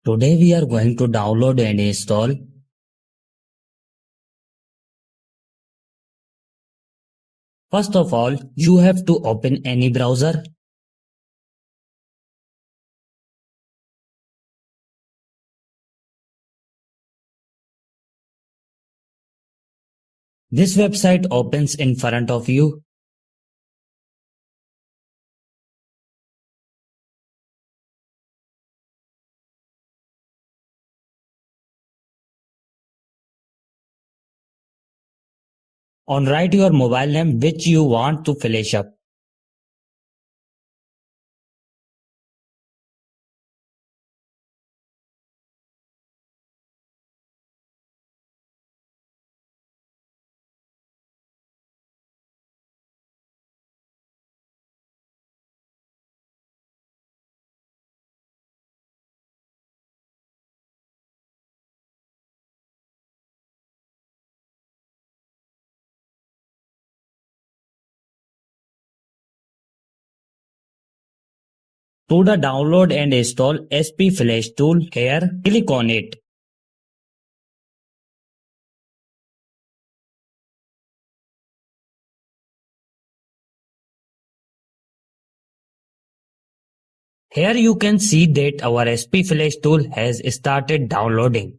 Today we are going to download and install. First of all, you have to open any browser. This website opens in front of you. On write your mobile name which you want to flash up. To the download and install SP Flash tool, here click on it. Here you can see that our SP Flash tool has started downloading.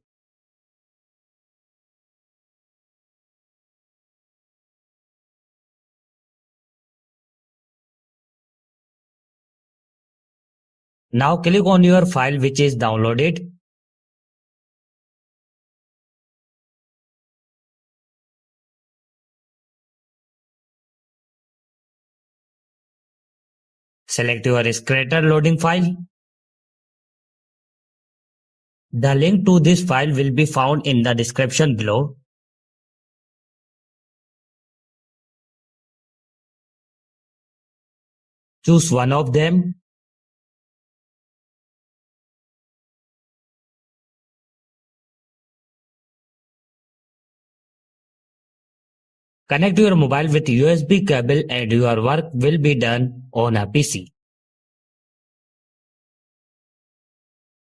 Now click on your file which is downloaded. Select your Scratter loading file. The link to this file will be found in the description below. Choose one of them. Connect your mobile with USB cable and your work will be done on a PC.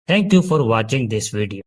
Thank you for watching this video.